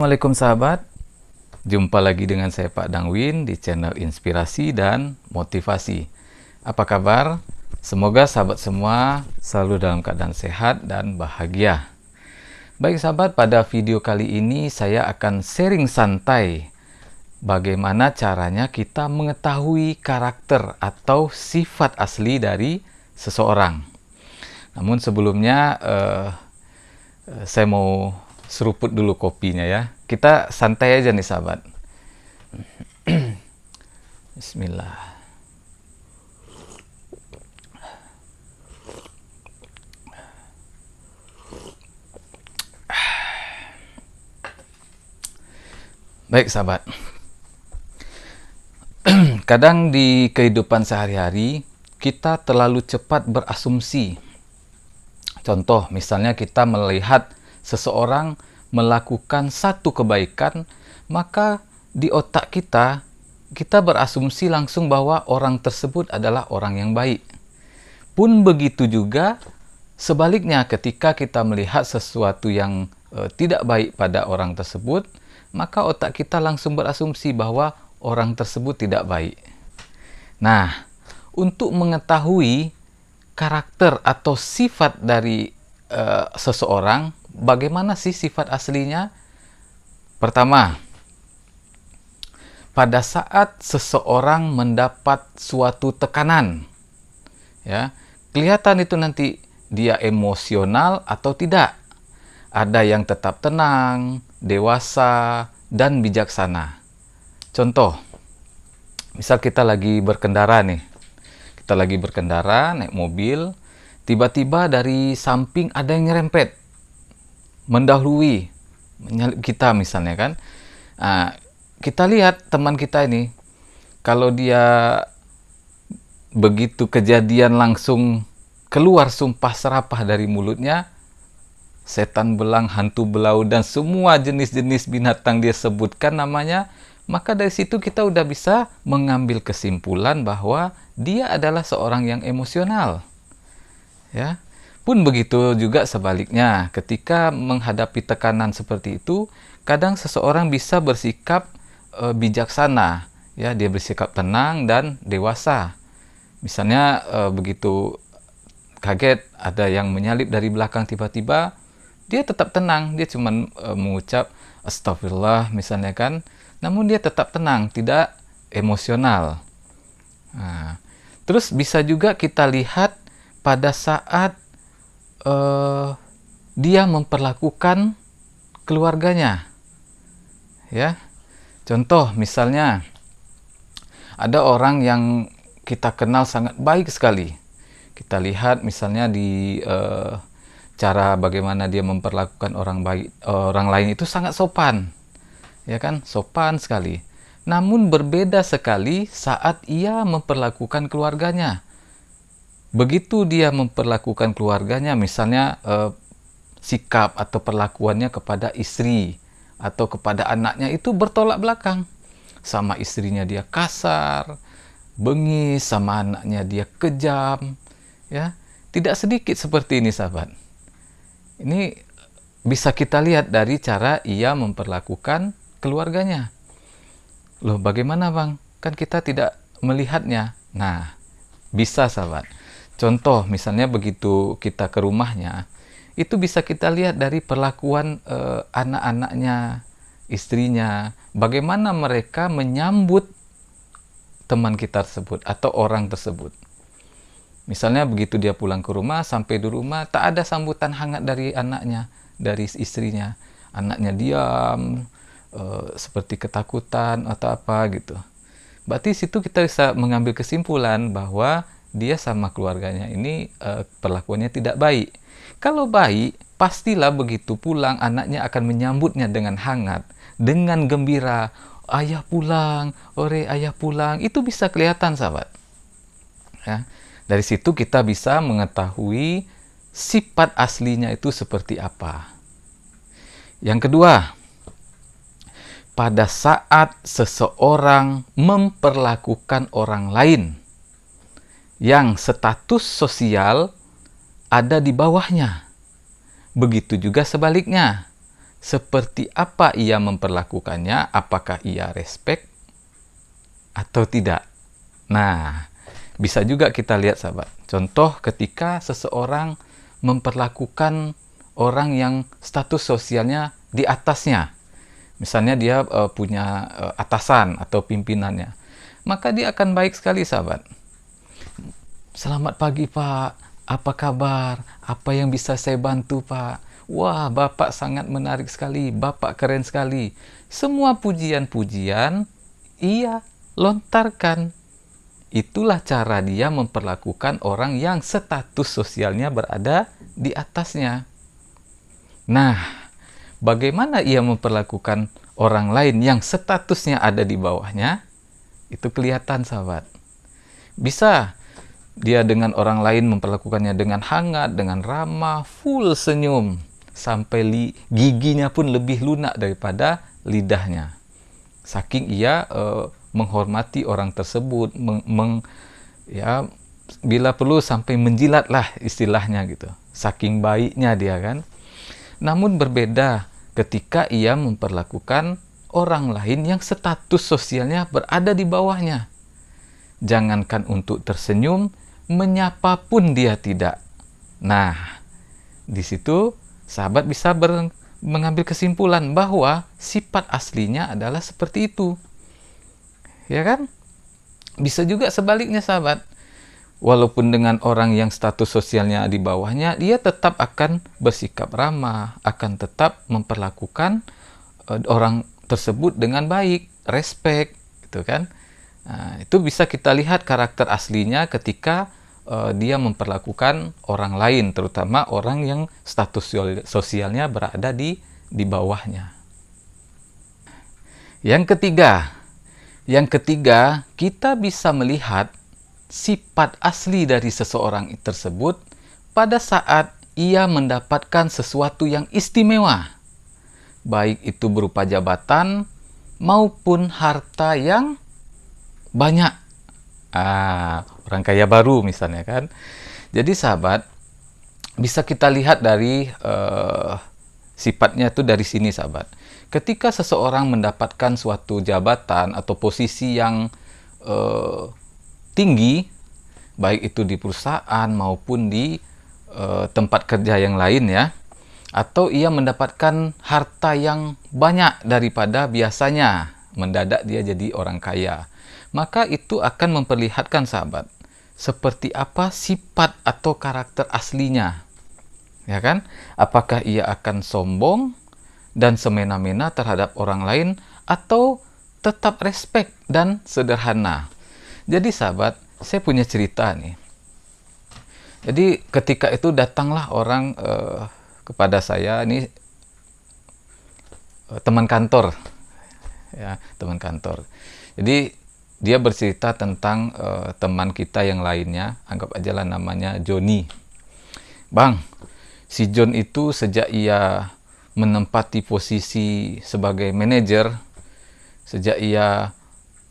Assalamualaikum sahabat, jumpa lagi dengan saya Pak Dangwin di channel Inspirasi dan Motivasi. Apa kabar? Semoga sahabat semua selalu dalam keadaan sehat dan bahagia. Baik sahabat, pada video kali ini saya akan sharing santai bagaimana caranya kita mengetahui karakter atau sifat asli dari seseorang. Namun sebelumnya saya mau seruput dulu kopinya ya. Kita santai aja nih sahabat. Bismillah. Baik sahabat. Kadang di kehidupan sehari-hari kita terlalu cepat berasumsi. Contoh, misalnya kita melihat seseorang melakukan satu kebaikan, maka di otak kita berasumsi langsung bahwa orang tersebut adalah orang yang baik. Pun begitu juga sebaliknya, ketika kita melihat sesuatu yang tidak baik pada orang tersebut, maka otak kita langsung berasumsi bahwa orang tersebut tidak baik. Nah, untuk mengetahui karakter atau sifat dari seseorang, bagaimana sih sifat aslinya? Pertama, pada saat seseorang mendapat suatu tekanan, ya, kelihatan itu nanti dia emosional atau tidak. Ada yang tetap tenang, dewasa, dan bijaksana. Contoh, misal kita lagi berkendara nih. Kita lagi berkendara, naik mobil, tiba-tiba dari samping ada yang nyerempet, mendahului, menyalip kita misalnya kan. Kita lihat teman kita ini, kalau dia begitu kejadian langsung keluar sumpah serapah dari mulutnya, setan belang, hantu belau, dan semua jenis-jenis binatang dia sebutkan namanya, maka dari situ kita udah bisa mengambil kesimpulan bahwa dia adalah seorang yang emosional. Ya, pun begitu juga sebaliknya, ketika menghadapi tekanan seperti itu, kadang seseorang bisa bersikap bijaksana, ya, dia bersikap tenang dan dewasa. Misalnya begitu kaget ada yang menyalip dari belakang tiba-tiba, dia tetap tenang, dia cuma mengucap astagfirullah misalnya kan, namun dia tetap tenang, tidak emosional. Nah, terus bisa juga kita lihat pada saat dia memperlakukan keluarganya, ya. Contoh, misalnya ada orang yang kita kenal sangat baik sekali. Kita lihat misalnya di cara bagaimana dia memperlakukan orang lain itu sangat sopan, ya kan, sopan sekali. Namun berbeda sekali saat ia memperlakukan keluarganya. Begitu dia memperlakukan keluarganya, misalnya sikap atau perlakuannya kepada istri atau kepada anaknya itu bertolak belakang. Sama istrinya dia kasar, bengis, sama anaknya dia kejam, ya. Tidak sedikit seperti ini sahabat. Ini bisa kita lihat dari cara ia memperlakukan keluarganya. Loh, bagaimana bang? Kan kita tidak melihatnya. Nah, bisa sahabat. Contoh, misalnya begitu kita ke rumahnya, itu bisa kita lihat dari perlakuan anak-anaknya, istrinya, bagaimana mereka menyambut teman kita tersebut atau orang tersebut. Misalnya begitu dia pulang ke rumah, sampai di rumah tak ada sambutan hangat dari anaknya, dari istrinya. Anaknya diam, seperti ketakutan atau apa gitu. Berarti situ kita bisa mengambil kesimpulan bahwa dia sama keluarganya ini perlakuannya tidak baik. Kalau baik, pastilah begitu pulang anaknya akan menyambutnya dengan hangat, dengan gembira. Ayah pulang, ore ayah pulang. Itu bisa kelihatan sahabat. Ya. Dari situ kita bisa mengetahui sifat aslinya itu seperti apa. Yang kedua, pada saat seseorang memperlakukan orang lain yang status sosial ada di bawahnya. Begitu juga sebaliknya. seperti apa ia memperlakukannya, apakah ia respect atau tidak. Nah, bisa juga kita lihat sahabat. Contoh ketika seseorang memperlakukan orang yang status sosialnya di atasnya. Misalnya dia punya atasan atau pimpinannya. Maka dia akan baik sekali sahabat. Selamat pagi Pak, apa kabar? Apa yang bisa saya bantu Pak? Wah, Bapak sangat menarik sekali, Bapak keren sekali. Semua pujian-pujian ia lontarkan. Itulah cara dia memperlakukan orang yang status sosialnya berada di atasnya. Nah, bagaimana ia memperlakukan orang lain yang statusnya ada di bawahnya? Itu kelihatan sahabat. Bisa dia dengan orang lain memperlakukannya dengan hangat, dengan ramah, full senyum, sampai giginya pun lebih lunak daripada lidahnya. Saking ia menghormati orang tersebut, bila perlu sampai menjilat lah istilahnya gitu. Saking baiknya dia kan. Namun berbeda ketika ia memperlakukan orang lain yang status sosialnya berada di bawahnya. Jangankan untuk tersenyum, menyapa pun dia tidak. Nah, di situ sahabat bisa mengambil kesimpulan bahwa sifat aslinya adalah seperti itu. Ya kan? Bisa juga sebaliknya sahabat. Walaupun dengan orang yang status sosialnya di bawahnya, dia tetap akan bersikap ramah, akan tetap memperlakukan orang tersebut dengan baik, respect, gitu kan. Nah, itu bisa kita lihat karakter aslinya ketika dia memperlakukan orang lain, terutama orang yang status sosialnya berada di bawahnya. Yang ketiga, kita bisa melihat sifat asli dari seseorang tersebut pada saat ia mendapatkan sesuatu yang istimewa, baik itu berupa jabatan maupun harta yang banyak. Orang kaya baru misalnya kan. Jadi sahabat, bisa kita lihat dari sifatnya itu dari sini sahabat. Ketika seseorang mendapatkan suatu jabatan atau posisi yang tinggi, baik itu di perusahaan maupun di tempat kerja yang lain ya, atau ia mendapatkan harta yang banyak daripada biasanya, mendadak dia jadi orang kaya, maka itu akan memperlihatkan sahabat seperti apa sifat atau karakter aslinya, ya kan? Apakah ia akan sombong dan semena-mena terhadap orang lain, atau tetap respect dan sederhana. Jadi sahabat, saya punya cerita nih. Jadi ketika itu datanglah orang kepada saya, ini teman kantor, ya, teman kantor. Jadi dia bercerita tentang teman kita yang lainnya, anggap aja lah namanya Joni. Bang, si John itu sejak ia menempati posisi sebagai manajer, sejak ia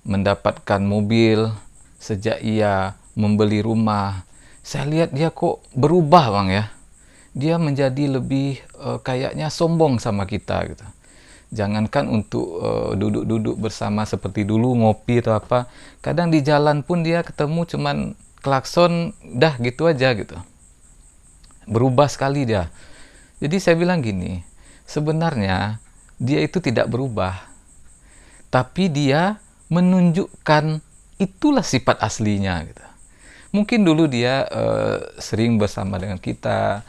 mendapatkan mobil, sejak ia membeli rumah, saya lihat dia kok berubah bang ya. Dia menjadi lebih kayaknya sombong sama kita gitu. Jangankan untuk duduk-duduk bersama seperti dulu ngopi atau apa, kadang di jalan pun dia ketemu cuman klakson dah gitu aja gitu. Berubah sekali dia. Jadi saya bilang gini, sebenarnya dia itu tidak berubah, tapi dia menunjukkan itulah sifat aslinya gitu. Mungkin dulu dia sering bersama dengan kita,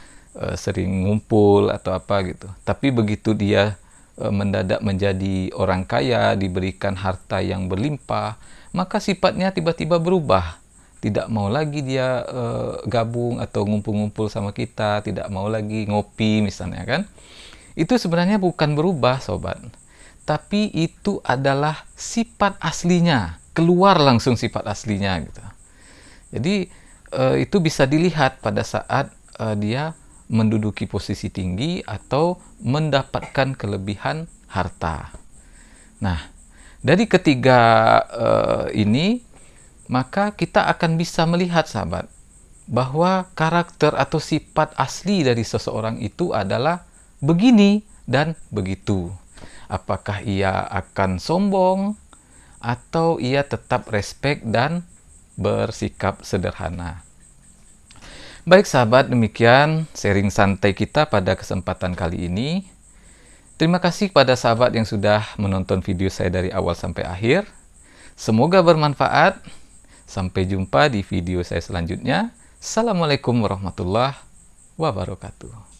sering ngumpul atau apa gitu, tapi begitu dia mendadak menjadi orang kaya, diberikan harta yang berlimpah, maka sifatnya tiba-tiba berubah. Tidak mau lagi dia gabung atau ngumpul-ngumpul sama kita, tidak mau lagi ngopi misalnya kan. Itu sebenarnya bukan berubah sobat, tapi itu adalah sifat aslinya, keluar langsung sifat aslinya gitu. Jadi itu bisa dilihat pada saat dia menduduki posisi tinggi atau mendapatkan kelebihan harta. Nah, dari ketiga ini, maka kita akan bisa melihat sahabat, bahwa karakter atau sifat asli dari seseorang itu adalah begini dan begitu. Apakah ia akan sombong atau ia tetap respek dan bersikap sederhana? Baik sahabat, demikian sharing santai kita pada kesempatan kali ini. Terima kasih pada sahabat yang sudah menonton video saya dari awal sampai akhir. Semoga bermanfaat. Sampai jumpa di video saya selanjutnya. Assalamualaikum warahmatullahi wabarakatuh.